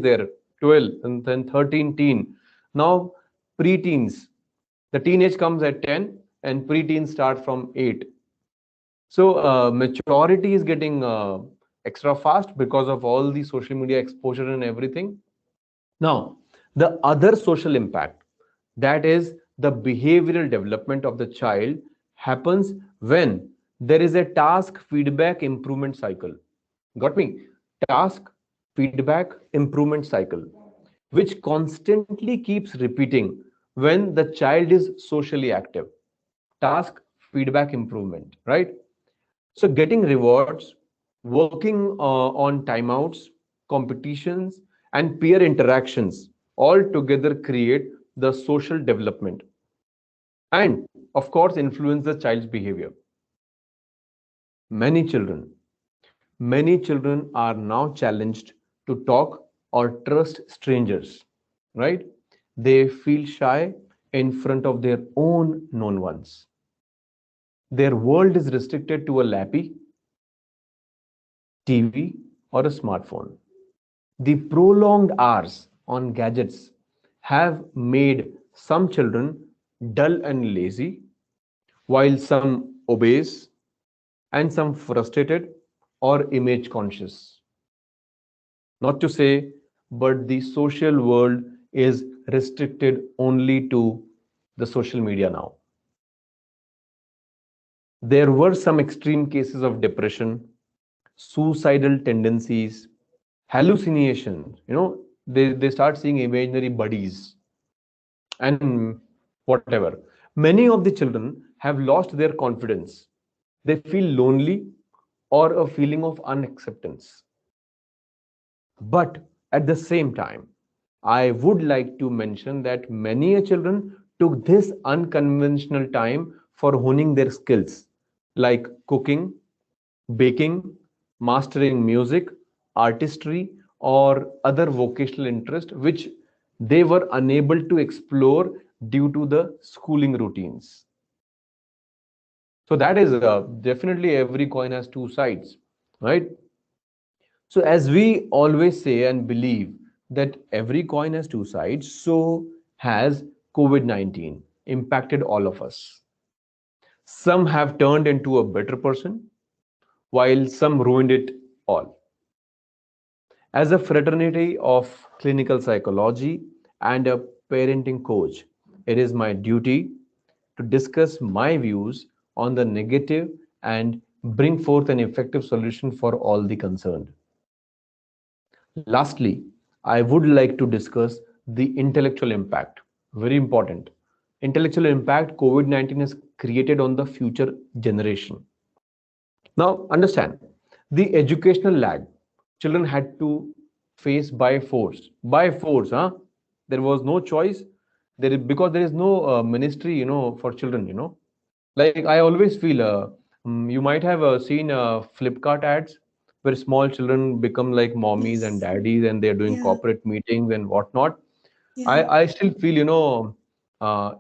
there, 12, and then 13, teen. Now, pre-teens. The teenage comes at 10, and pre-teens start from 8. So maturity is getting extra fast because of all the social media exposure and everything. Now, the other social impact, that is the behavioral development of the child, happens when there is a task feedback improvement cycle. Got me? Task feedback improvement cycle, which constantly keeps repeating when the child is socially active. Task feedback improvement, right? So getting rewards, working on timeouts, competitions, and peer interactions all together create the social development and, of course, influence the child's behavior. Many children, many children are now challenged to talk or trust strangers, right? They feel shy in front of their own known ones. Their world is restricted to a lappy, TV, or a smartphone. The prolonged hours on gadgets have made some children dull and lazy, while some obese and some frustrated or image conscious. Not to say, but the social world is restricted only to the social media now. There were some extreme cases of depression, suicidal tendencies, hallucinations. They start seeing imaginary buddies and whatever. Many of the children have lost their confidence. They feel lonely or a feeling of unacceptance. But at the same time, I would like to mention that many children took this unconventional time for honing their skills like cooking, baking, mastering music, artistry, or other vocational interest which they were unable to explore due to the schooling routines. So that is definitely every coin has two sides, right? So as we always say and believe that every coin has two sides, so has COVID-19 impacted all of us. Some have turned into a better person, while some ruined it all. As a fraternity of clinical psychology and a parenting coach, it is my duty to discuss my views on the negative and bring forth an effective solution for all the concerned. Lastly, I would like to discuss the intellectual impact. Very important. Intellectual impact COVID-19 has created on the future generation. Now, understand the educational lag children had to face by force. By force, huh? There was no choice. Because there is no ministry, for children. Like I always feel, you might have seen Flipkart ads where small children become like mommies and Yes. daddies, and they're doing Yeah. corporate meetings and whatnot. Yeah. I still feel,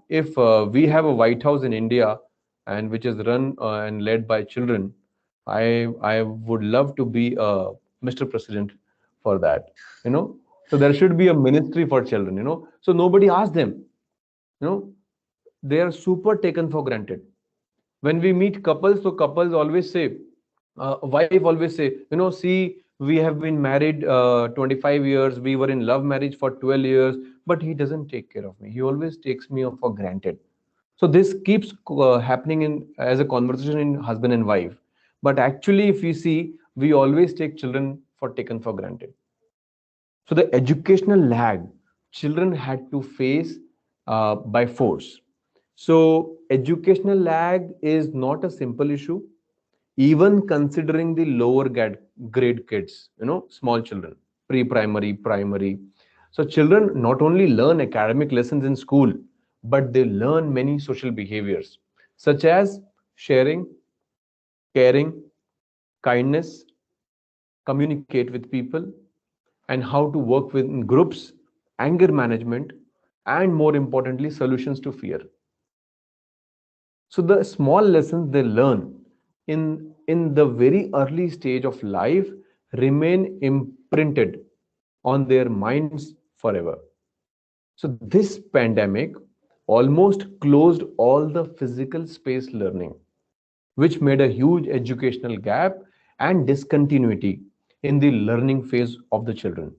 if we have a White House in India and which is run and led by children, I would love to be Mr. President for that. You know, so there should be a ministry for children. So nobody asks them. You know, they are super taken for granted. When we meet couples, so couples always say, wife always say, see, we have been married 25 years, we were in love marriage for 12 years, but he doesn't take care of me, he always takes me for granted. So this keeps happening in as a conversation in husband and wife, but actually if we see, we always take children for taken for granted. So the educational lag children had to face by force. So educational lag is not a simple issue, even considering the lower grade kids, small children, pre-primary, primary. So children not only learn academic lessons in school, but they learn many social behaviors, such as sharing, caring, kindness, communicate with people, and how to work with groups, anger management, and more importantly, solutions to fear. So the small lessons they learn in the very early stage of life remain imprinted on their minds forever. So this pandemic almost closed all the physical space learning, which made a huge educational gap and discontinuity in the learning phase of the children.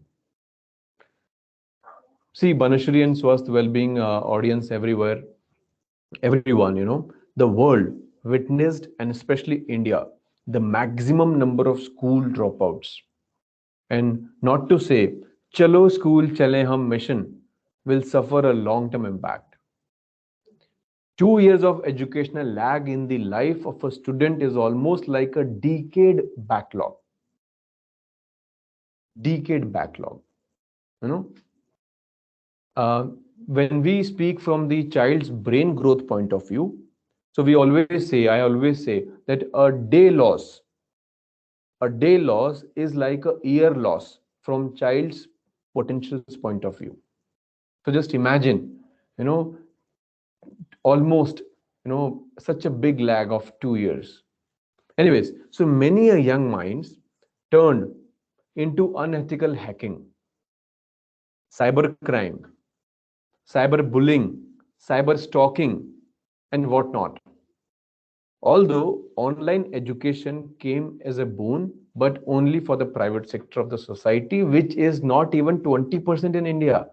See, Banashri and Swasth Wellbeing audience everywhere, everyone, the world witnessed, and especially India, the maximum number of school dropouts. And not to say, Chalo School Chale Hum mission will suffer a long term impact. 2 years of educational lag in the life of a student is almost like a decade backlog. Decade backlog. You know, uh, when we speak from the child's brain growth point of view, so I always say that a day loss is like a year loss from child's potential's point of view. So just imagine, you know, almost, such a big lag of 2 years. Anyways, so many a young minds turned into unethical hacking, cybercrime, cyberbullying, cyber stalking, and whatnot. Although online education came as a boon, but only for the private sector of the society, which is not even 20% in India,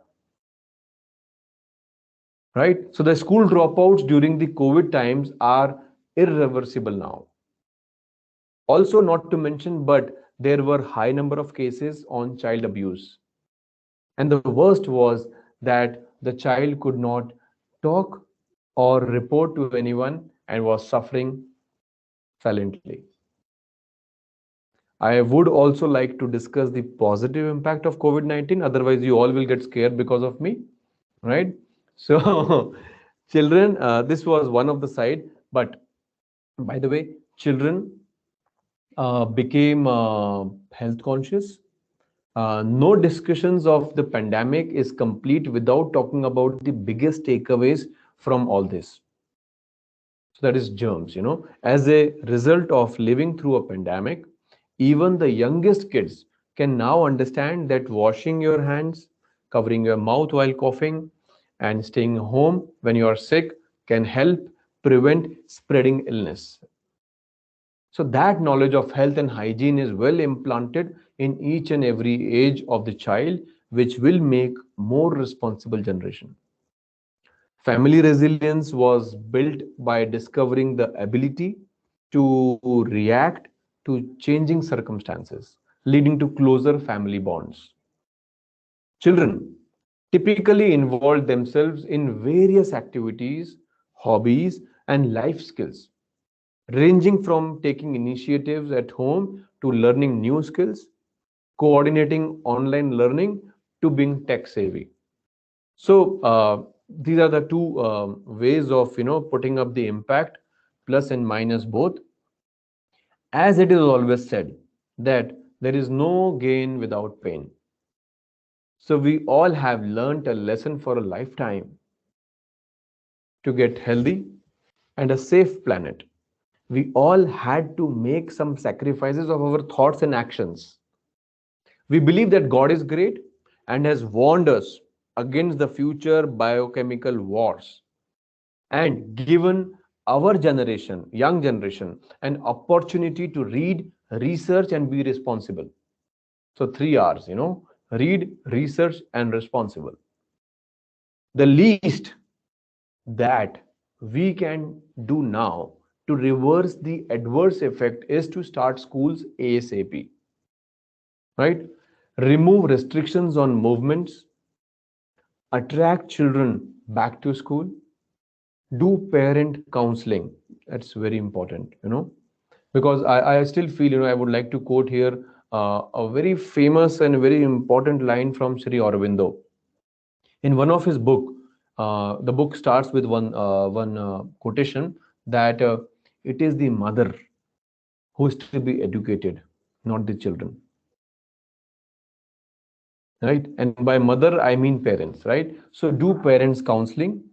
right? So the school dropouts during the COVID times are irreversible now. Also, not to mention, but there were high number of cases on child abuse. And the worst was that the child could not talk or report to anyone and was suffering silently. I would also like to discuss the positive impact of COVID-19. Otherwise, you all will get scared because of me, right? So, children, this was one of the side. But by the way, children became health conscious. No discussions of the pandemic is complete without talking about the biggest takeaways from all this. So that is germs. As a result of living through a pandemic, even the youngest kids can now understand that washing your hands, covering your mouth while coughing, and staying home when you are sick can help prevent spreading illness. So that knowledge of health and hygiene is well implanted in each and every age of the child, which will make more responsible generation. Family resilience was built by discovering the ability to react to changing circumstances, leading to closer family bonds. Children typically involve themselves in various activities, hobbies, and life skills, ranging from taking initiatives at home to learning new skills, coordinating online learning to being tech savvy. So these are the two ways of putting up the impact, plus and minus both. As it is always said that there is no gain without pain. So we all have learned a lesson for a lifetime to get healthy and a safe planet. We all had to make some sacrifices of our thoughts and actions. We believe that God is great and has warned us against the future biochemical wars and given our generation, young generation, an opportunity to read, research, and be responsible. So, three R's, read, research, and responsible. The least that we can do now to reverse the adverse effect is to start schools ASAP, right? Remove restrictions on movements, attract children back to school, do parent counseling. That's very important, because I still feel, I would like to quote here a very famous and very important line from Sri Aurobindo. In one of his book, the book starts with one quotation that it is the mother who is to be educated, not the children, right? And by mother I mean parents, right? So do parents counseling,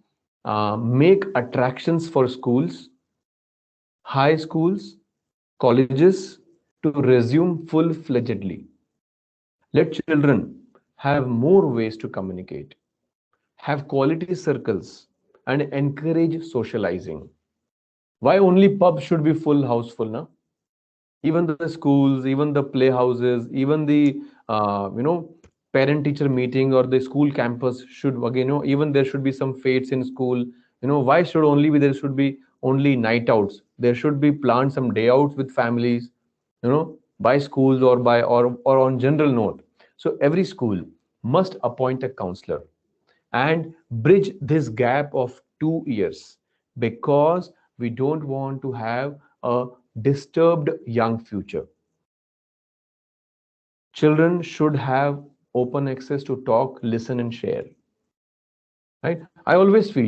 make attractions for schools, high schools, colleges to resume full-fledgedly. Let children have more ways to communicate, have quality circles, and encourage socializing. Why only pubs should be full houseful now? Even the schools, even the playhouses, even the parent teacher meeting or the school campus should again, even there should be some fates in school. Why should only be there should be only night outs? There should be planned some day outs with families, by schools or by or on general note. So every school must appoint a counselor and bridge this gap of 2 years, because we don't want to have a disturbed young future. Children should have open access to talk, listen, and share. Right? I always feel,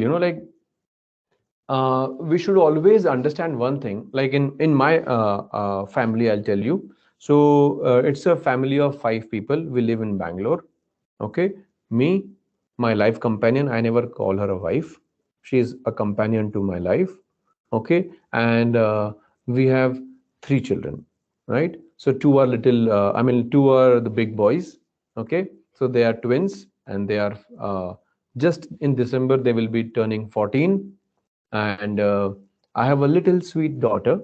we should always understand one thing. Like in my family, I'll tell you. So it's a family of 5 people. We live in Bangalore. Okay, me, my life companion. I never call her a wife. She is a companion to my life. Okay, and we have 3 children. Right. So two are little. Two are the big boys. Okay, so they are twins, and they are just in December they will be turning 14, and I have a little sweet daughter,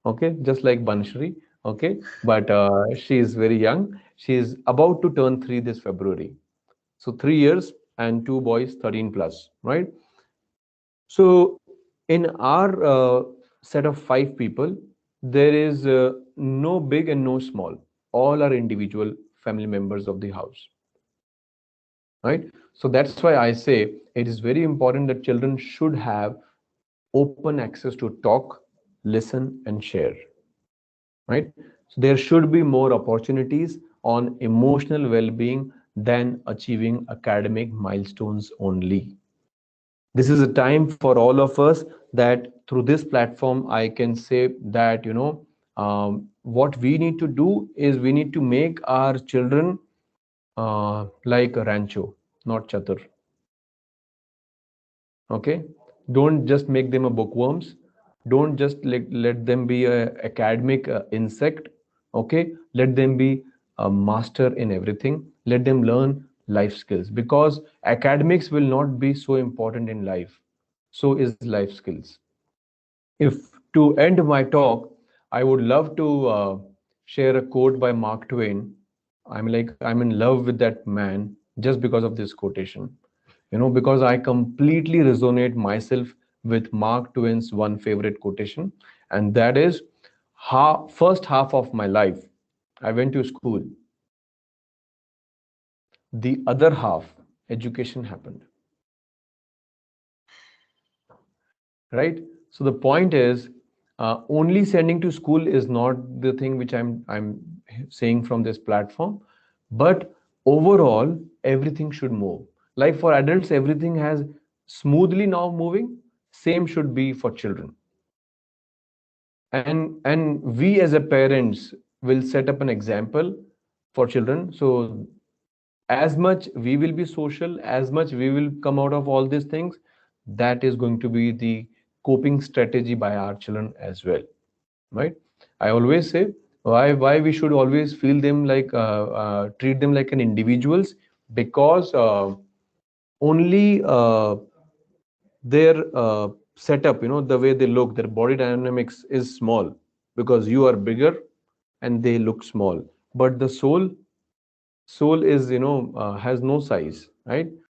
okay, just like Banshri, okay, but she is very young. She is about to turn 3 this February. So 3 years and 2 boys, 13 plus, right? So in our set of 5 people, there is no big and no small. All are individual family members of the house, right? So that's why I say it is very important that children should have open access to talk, listen, and share, right? So there should be more opportunities on emotional well-being than achieving academic milestones only. This is a time for all of us that through this platform I can say that what we need to do is we need to make our children like a rancho, not chatur. Okay, don't just make them a bookworms. Don't just let them be a academic insect. Okay, let them be a master in everything. Let them learn life skills, because academics will not be so important in life, so is life skills. If to end my talk, I would love to share a quote by Mark Twain. I'm in love with that man just because of this quotation. Because I completely resonate myself with Mark Twain's one favorite quotation, and that is, first half of my life, I went to school. The other half, education happened. Right? So the point is, only sending to school is not the thing which I'm saying from this platform, but overall everything should move. Like for adults, everything has smoothly now moving. Same should be for children. And we as a parents will set up an example for children. So as much we will be social, as much we will come out of all these things, that is going to be the coping strategy by our children as well, right? I always say, why we should always feel them like treat them like an individuals, because only their setup, the way they look, their body dynamics is small, because you are bigger and they look small, but the soul is, has no size, right?